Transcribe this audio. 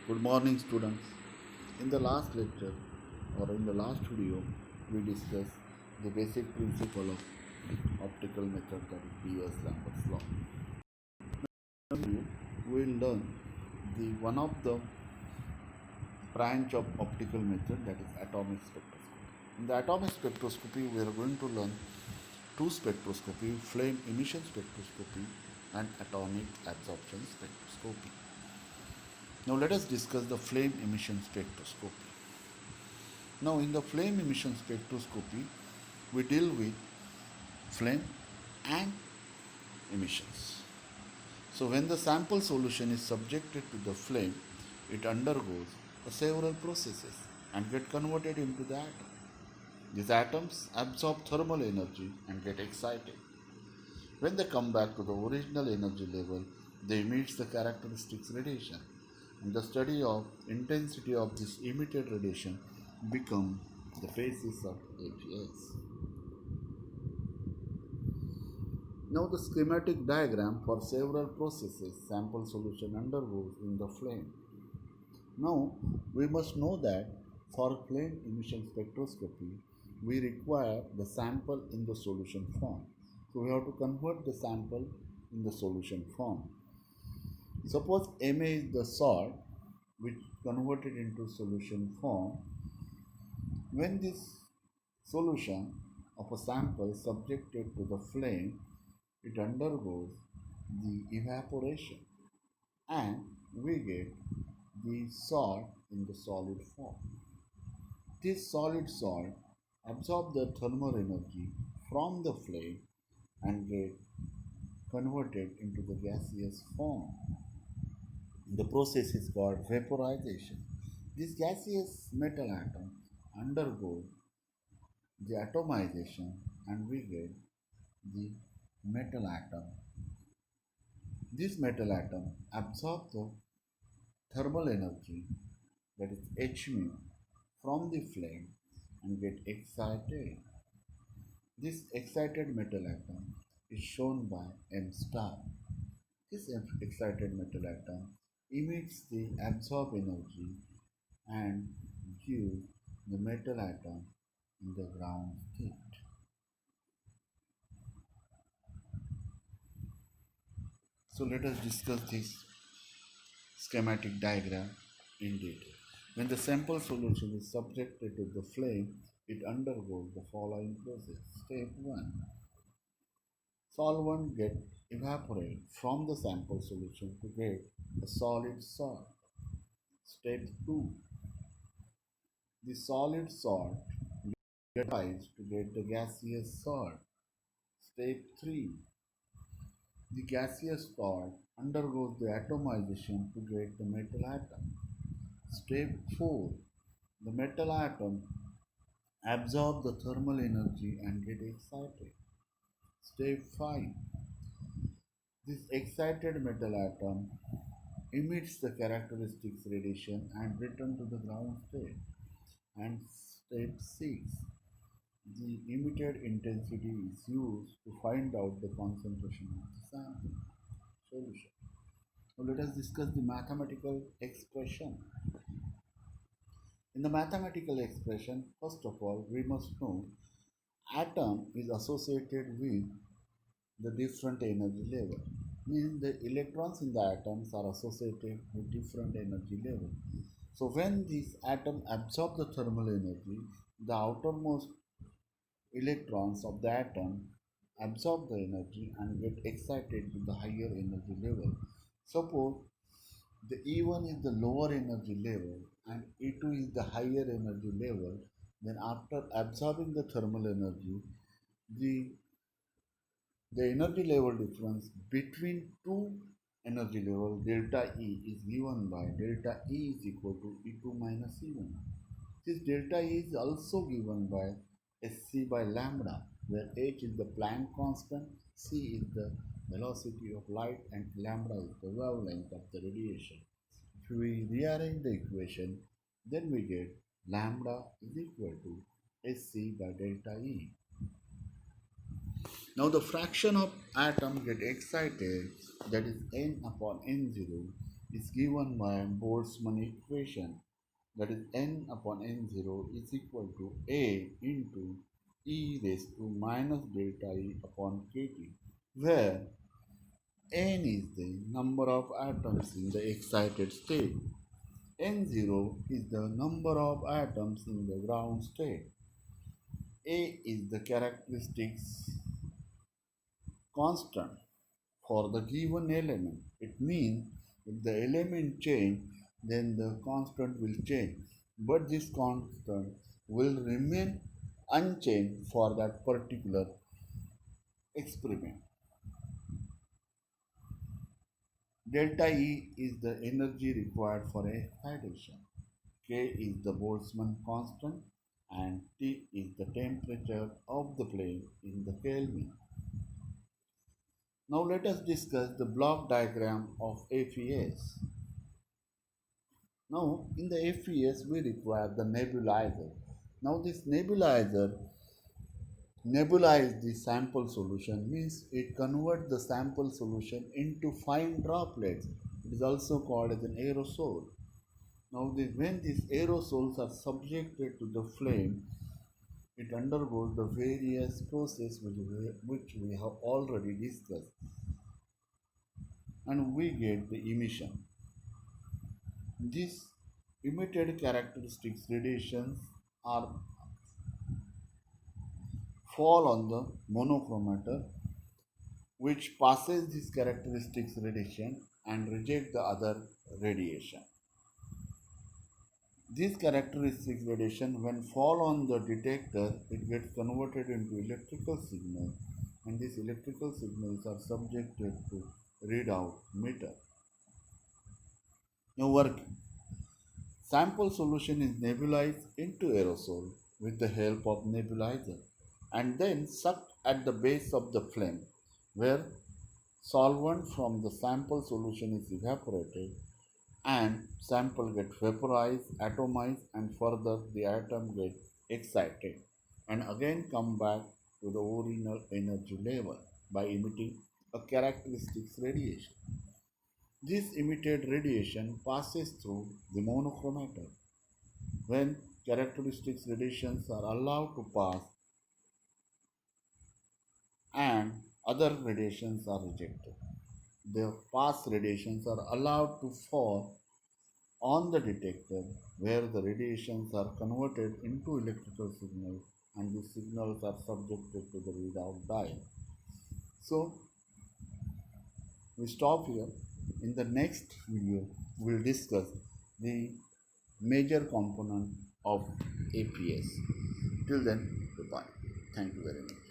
Good morning, students. In the last lecture or in the last video, we discussed the basic principle of optical method, that is Beer-Lambert's law. Now we will learn the one of the branch of optical method, that is atomic spectroscopy. In the atomic spectroscopy, we are going to learn two spectroscopy: flame emission spectroscopy and atomic absorption spectroscopy. Now let us discuss the flame emission spectroscopy. Now in the flame emission spectroscopy, we deal with flame and emissions. So when the sample solution is subjected to the flame, it undergoes several processes and get converted into the atom. These atoms absorb thermal energy and get excited. When they come back to the original energy level, they emit the characteristics radiation. And the study of intensity of this emitted radiation become the basis of APS. Now the schematic diagram for several processes sample solution undergoes in the flame. Now we must know that for flame emission spectroscopy, we require the sample in the solution form. So we have to convert the sample in the solution form. Suppose Ma is the salt which converted into solution form. When this solution of a sample is subjected to the flame, it undergoes the evaporation and we get the salt in the solid form. This solid salt absorbs the thermal energy from the flame and get converted into the gaseous form. The process is called vaporization. This gaseous metal atom undergoes the atomization and we get the metal atom. This metal atom absorbs the thermal energy, that is H mu, from the flame and get excited. This excited metal atom is shown by M star. This excited metal atom emits the absorbed energy and gives the metal atom in the ground state. So let us discuss this schematic diagram in detail. When the sample solution is subjected to the flame, it undergoes the following process. Step 1. Solvent gets evaporated from the sample solution to get a solid salt. Step 2. The solid salt gets to get the gaseous salt. Step 3. The gaseous salt undergoes the atomization to get the metal atom. Step 4. The metal atom absorbs the thermal energy and get excited. Step 5. This excited metal atom emits the characteristics radiation and return to the ground state. And step 6. The emitted intensity is used to find out the concentration of the sample solution. Now let us discuss the mathematical expression. In the mathematical expression, first of all, we must know atom is associated with the different energy level. Means the electrons in the atoms are associated with different energy level. So when this atom absorbs the thermal energy, the outermost electrons of the atom absorb the energy and get excited with the higher energy level. Suppose the E1 is the lower energy level and E2 is the higher energy level, then after absorbing the thermal energy, the energy level difference between two energy level delta E is given by delta E is equal to E2 minus E1. This delta E is also given by Sc by lambda, where h is the Planck constant, c is the velocity of light, and lambda is the wavelength of the radiation. If we rearrange the equation, then we get lambda is equal to Sc by delta E. Now the fraction of atom get excited, that is n upon n0, is given by Boltzmann equation, that is n upon n0 is equal to A into e raised to minus delta E upon kT, where n is the number of atoms in the excited state. N0 is the number of atoms in the ground state. A is the characteristics constant for the given element. It means if the element change, then the constant will change. But this constant will remain unchanged for that particular experiment. Delta E is the energy required for excitation. K is the Boltzmann constant and T is the temperature of the plane in the Kelvin. Now let us discuss the block diagram of FES. Now in the FES we require the nebulizer. Now this nebulizer nebulize the sample solution, means it converts the sample solution into fine droplets. It is also called as an aerosol. Now when these aerosols are subjected to the flame, it undergoes the various processes which we have already discussed, and we get the emission. These emitted characteristics radiations are fall on the monochromator, which passes these characteristics radiation and reject the other radiation. These characteristics radiation, when fall on the detector, it gets converted into electrical signal, and these electrical signals are subjected to readout meter. Now working. Sample solution is nebulized into aerosol with the help of nebulizer and then sucked at the base of the flame, where solvent from the sample solution is evaporated and sample get vaporized, atomized, and further the atom get excited and again come back to the original energy level by emitting a characteristics radiation. This emitted radiation passes through the monochromator. When characteristics radiations are allowed to pass and other radiations are rejected, the pass radiations are allowed to fall on the detector, where the radiations are converted into electrical signals and the signals are subjected to the readout dial. So we stop here. In the next video we'll discuss the major component of APS. Till then, goodbye. Thank you very much.